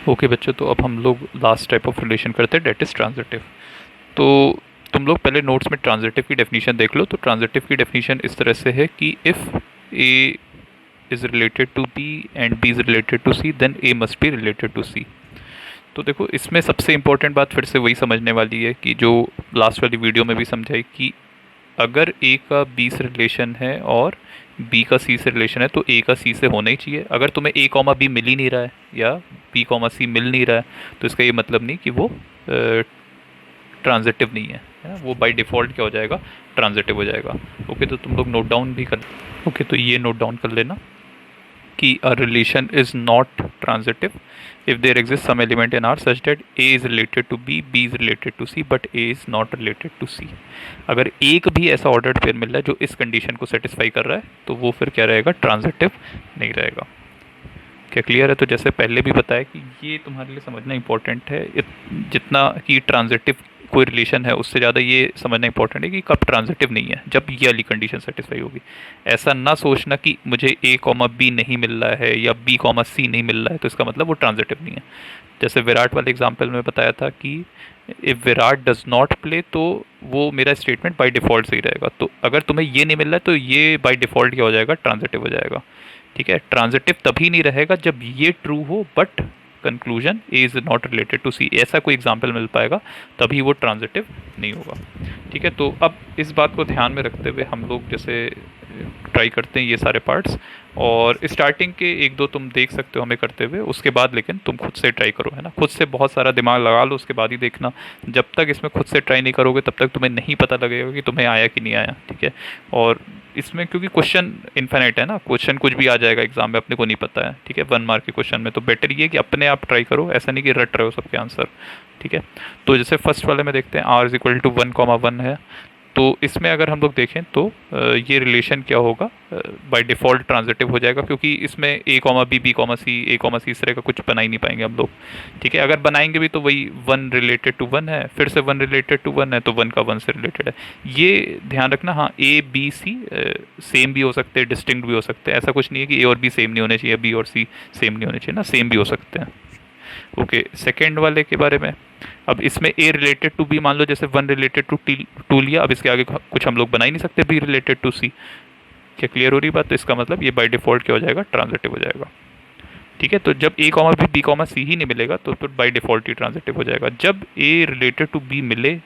Okay बच्चों, तो अब हम लोग लास्ट टाइप ऑफ रिलेशन करते हैं, डेट इज़ ट्रांजिटिव। तो तुम लोग पहले नोट्स में ट्रांजिटिव की डेफिनेशन देख लो। तो ट्रांजिटिव की डेफिनेशन इस तरह से है कि if A is related to B and B is related to C, then A must be related to C. तो देखो, इसमें सबसे इंपॉर्टेंट बात फिर से वही समझने वाली है कि जो लास्ट वाली वीडियो में भी समझाई कि अगर ए का बी से रिलेशन है और बी का सी से रिलेशन है तो ए का सी से होना ही चाहिए। अगर तुम्हें ए कॉमा बी मिल ही नहीं रहा है या बी कॉमा सी मिल नहीं रहा है तो इसका ये मतलब नहीं कि वो ट्रांजिटिव नहीं है वो बाय डिफ़ॉल्ट क्या हो जाएगा, ट्रांजिटिव हो जाएगा। ओके, तो तुम लोग नोट डाउन भी कर, ओके तो ये नोट डाउन कर लेना कि a relation is not transitive if there exists some element in R such that A is related to B, B is related to C, but A is not related to C। अगर एक भी ऐसा ordered pair मिल रहा है जो इस condition को satisfy कर रहा है तो वो फिर क्या रहेगा, ट्रांजिटिव नहीं रहेगा। क्या क्लियर है? तो जैसे पहले भी बताया कि ये तुम्हारे लिए समझना इंपॉर्टेंट है, जितना कि ट्रांजिटिव कोई रिलेशन है उससे ज़्यादा ये समझना इंपॉर्टेंट है कि कब ट्रांजिटिव नहीं है, जब ये वाली कंडीशन सेटिस्फाई होगी। ऐसा ना सोचना कि मुझे ए कॉमा बी नहीं मिल रहा है या बी कॉमा सी नहीं मिल रहा है तो इसका मतलब वो ट्रांजिटिव नहीं है। जैसे विराट वाले एग्जाम्पल में बताया था कि if Virat does not play तो वो मेरा स्टेटमेंट बाय डिफ़ॉल्ट सही रहेगा। तो अगर तुम्हें ये नहीं मिल रहा है तो ये बाय डिफ़ॉल्ट क्या हो जाएगा, ट्रांजिटिव हो जाएगा। ठीक है, ट्रांजिटिव तभी नहीं रहेगा जब ये ट्रू हो but conclusion A is not related to C, ऐसा कोई एग्जाम्पल मिल पाएगा तभी वो ट्रांजिटिव नहीं होगा। ठीक है, तो अब इस बात को ध्यान में रखते हुए हम लोग जैसे ट्राई करते हैं ये सारे पार्ट्स, और स्टार्टिंग के एक दो तुम देख सकते हो हमें करते हुए, उसके बाद लेकिन तुम खुद से ट्राई करो, है ना, खुद से बहुत सारा दिमाग लगा लो उसके बाद ही देखना। जब तक इसमें खुद से ट्राई नहीं करोगे तब तक तुम्हें नहीं पता लगेगा कि तुम्हें आया कि नहीं आया। ठीक है, और इसमें क्योंकि क्वेश्चन इन्फिनिट है ना, क्वेश्चन कुछ भी आ जाएगा एग्जाम में, अपने को नहीं पता है। ठीक है, 1 मार्क के क्वेश्चन में तो बेटर ये कि अपने आप ट्राई करो, ऐसा नहीं कि रट रहे हो सबके आंसर। ठीक है, तो जैसे फर्स्ट वाले में देखते हैं आर इज इक्वल टू 1,1 है। तो इसमें अगर हम लोग देखें तो ये रिलेशन क्या होगा, बाय डिफ़ॉल्ट ट्रांजिटिव हो जाएगा क्योंकि इसमें ए कॉमा बी, बी कॉमा सी, ए कॉमा सी इस तरह का कुछ बना ही नहीं पाएंगे हम लोग। ठीक है, अगर बनाएंगे भी तो वही 1 रिलेटेड टू 1 है, फिर से 1 रिलेटेड टू 1 है तो 1 का 1 से रिलेटेड है। ये ध्यान रखना। हाँ, ए बी सी सेम भी हो सकते हैं, डिस्टिंक्ट भी हो सकते हैं। ऐसा कुछ नहीं है कि ए और बी सेम नहीं होने चाहिए, बी और सी सेम नहीं होने चाहिए ना, सेम भी हो सकते हैं। ओके, सेकेंड वाले के बारे में, अब इसमें ए रिलेटेड टू बी मान लो, जैसे 1 रिलेटेड टू टू लिया, अब इसके आगे कुछ हम लोग बना ही नहीं सकते बी रिलेटेड टू सी। क्या क्लियर हो रही बात? तो इसका मतलब ये बाय डिफ़ॉल्ट क्या हो जाएगा, ट्रांजिटिव हो जाएगा। ठीक है, तो जब ए कॉमा बी, बी कॉमा सी ही नहीं मिलेगा तो फिर बाय डिफ़ॉल्ट ही ट्रांजिटिव हो जाएगा। जब ए रिलेटेड टू बी मिले,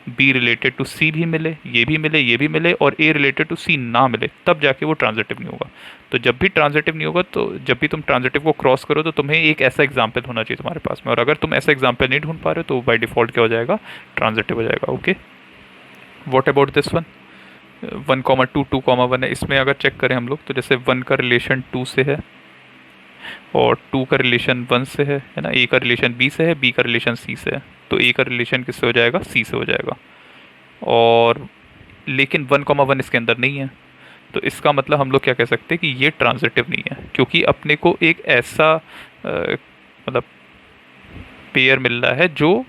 बी रिलेटेड टू सी भी मिले, ये भी मिले, ये भी मिले, और ए रिलेटेड टू सी ना मिले, तब जाके वो ट्रांजिटिव नहीं होगा। तो जब भी ट्रांजिटिव नहीं होगा, तो जब भी तुम ट्रांजिटिव को क्रॉस करो तो तुम्हें एक ऐसा एग्जाम्पल होना चाहिए तुम्हारे पास में, और अगर तुम ऐसा एग्जाम्पल नहीं ढूंढ पा रहे हो तो बाय डिफ़ॉल्ट क्या हो जाएगा, ट्रांजिटिव हो जाएगा। Okay, what about this one, 1,2, 2,1 है। इसमें अगर चेक करें हम लोग तो जैसे 1 का रिलेशन 2 से है और 2 का रिलेशन 1 से है ना, ए का रिलेशन बी से है, बी का रिलेशन सी से है, तो ए का रिलेशन किससे हो जाएगा, सी से हो जाएगा। और लेकिन 1,1 इसके अंदर नहीं है, तो इसका मतलब हम लोग क्या कह सकते हैं कि ये ट्रांजिटिव नहीं है, क्योंकि अपने को एक ऐसा मतलब पेयर मिल रहा है जो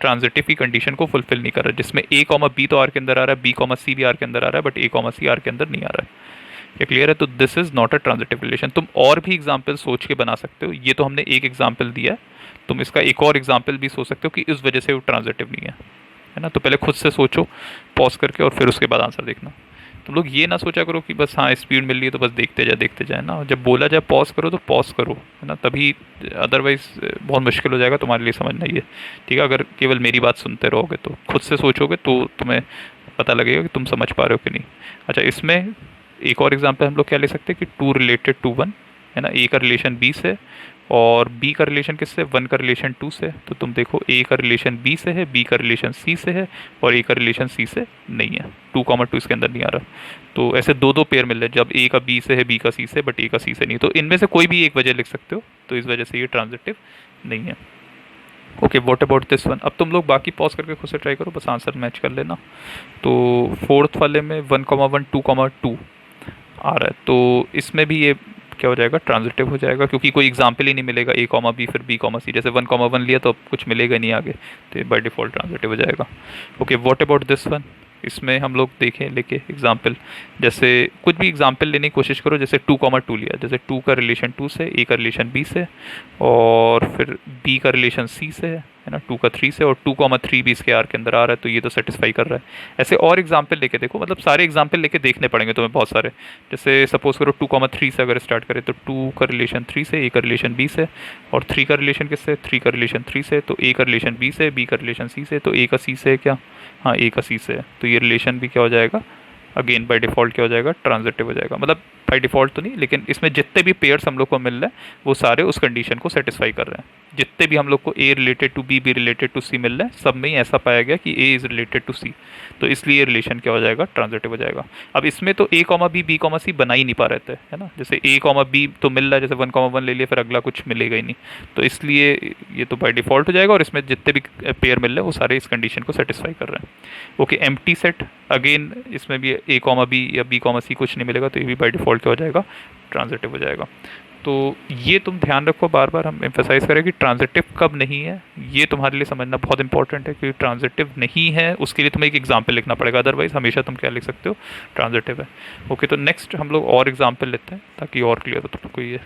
ट्रांजिटिव की कंडीशन को फुलफिल नहीं कर रहा है, जिसमें ए कॉमा बी तो आर के अंदर आ रहा है, बी कॉमा सी भी आर के अंदर आ रहा है, but A comma C R के अंदर नहीं आ रहा है। क्या क्लियर है? तो this is not a transitive relation. तुम और भी एग्जाम्पल सोच के बना सकते हो, ये तो हमने एक एग्जाम्पल दिया है, तुम इसका एक और एग्जाम्पल भी सोच सकते हो कि इस वजह से वो ट्रांजिटिव नहीं है ना। तो पहले खुद से सोचो पॉज करके, और फिर उसके बाद आंसर देखना। तुम लोग ये ना सोचा करो कि बस हाँ स्पीड मिल रही है तो बस देखते जाए ना, जब बोला जाए पॉज करो तो पॉज करो, है ना, तभी। अदरवाइज बहुत मुश्किल हो जाएगा तुम्हारे लिए समझना ये। ठीक है, अगर केवल मेरी बात सुनते रहोगे तो खुद से सोचोगे तो तुम्हें पता लगेगा कि तुम समझ पा रहे हो कि नहीं। अच्छा, इसमें एक और एग्जांपल हम लोग क्या ले सकते हैं कि 2 रिलेटेड टू 1 है ना, ए का रिलेशन बी से और बी का रिलेशन किससे, 1 का रिलेशन 2 से। तो तुम देखो ए का रिलेशन बी से है, बी का रिलेशन सी से है, और ए का रिलेशन सी से नहीं है, 2,2 इसके अंदर नहीं आ रहा। तो ऐसे दो दो पेयर मिल रहे हैं, जब ए का बी से है, बी का सी से, बट ए का सी से नहीं, तो इनमें से कोई भी एक वजह लिख सकते हो, तो इस वजह से ये ट्रांजिटिव नहीं है। Okay, what about this one, अब तुम लोग बाकी पॉज करके खुद से ट्राई करो, बस आंसर मैच कर लेना। तो फोर्थ वाले में 1,1, 2,2 आ रहा है, तो इसमें भी ये क्या हो जाएगा, ट्रांजिटिव हो जाएगा, क्योंकि कोई एग्जाम्पल ही नहीं मिलेगा ए कॉमा बी फिर बी कॉमा सी। जैसे 1,1 लिया तो अब कुछ मिलेगा नहीं आगे, तो ये बाय डिफॉल्ट ट्रांजिटिव हो जाएगा। Okay, what about this one, इसमें हम लोग देखें लेके एग्जाम्पल, जैसे कुछ भी एग्जाम्पल लेने की कोशिश करो। जैसे 2,2 लिया, जैसे 2 का रिलेशन 2 से, ए का रिलेशन बी से, और फिर बी का रिलेशन सी से है ना, 2 का 3 से, और 2,3 भी इसके आर के अंदर आ रहा है, तो ये तो सेटिस्फाई कर रहा है। ऐसे और एग्जाम्पल लेके देखो, मतलब सारे एग्जाम्पल लेके देखने पड़ेंगे तुम्हें बहुत सारे। जैसे सपोज करो 2,3 से अगर स्टार्ट करें, तो 2 का रिलेशन 3 से, ए का रिलेशन बी से, और 3 का रिलेशन किससे, 3 का रिलेशन 3 से, तो ए का रिलेशन बी से, बी का रिलेशन सी से, तो ए का सी से है क्या, हाँ ए का सी से है, तो ये रिलेशन भी क्या हो जाएगा, अगेन बाय डिफ़ॉल्ट क्या हो जाएगा, ट्रांजिटिव हो जाएगा। मतलब बाय डिफ़ॉल्ट तो नहीं, लेकिन इसमें जितने भी पेयर्स हम लोग को मिल रहे हैं वो सारे उस कंडीशन को सेटिस्फाई कर रहे हैं। जितने भी हम लोग को A related to B related to C मिल रहे हैं, सब में ही ऐसा पाया गया कि A is related to C, तो इसलिए रिलेशन क्या हो जाएगा, ट्रांजिटिव हो जाएगा। अब इसमें तो ए कॉमा बी, बी कॉमा सी बना ही नहीं पा रहे थे, है ना। जैसे ए कॉमा बी तो मिल रहा है, जैसे 1,1 ले लिया, फिर अगला कुछ मिलेगा ही नहीं, तो इसलिए ये तो बाय डिफ़ॉल्ट हो जाएगा, और इसमें जितने भी पेयर मिल रहे हैं वो सारे इस कंडीशन को सेटिस्फाई कर रहे हैं। ओके, एम्प्टी सेट, अगेन इसमें भी ए कॉमा बी या बी कॉमा सी कुछ नहीं मिलेगा, तो ये भी बाय डिफ़ॉल्ट क्या हो जाएगा, ट्रांजिटिव हो जाएगा। तो ये तुम ध्यान रखो, बार बार हम एम्फेसाइज करें कि ट्रांजिटिव कब नहीं है, ये तुम्हारे लिए समझना बहुत इंपॉर्टेंट है। क्योंकि ट्रांजिटिव नहीं है उसके लिए तुम्हें एक एग्जाम्पल लिखना पड़ेगा, अदरवाइज हमेशा तुम क्या लिख सकते हो, ट्रांजिटिव है। ओके, तो नेक्स्ट हम लोग और एग्जाम्पल लेते हैं ताकि और क्लियर हो तुमको ये।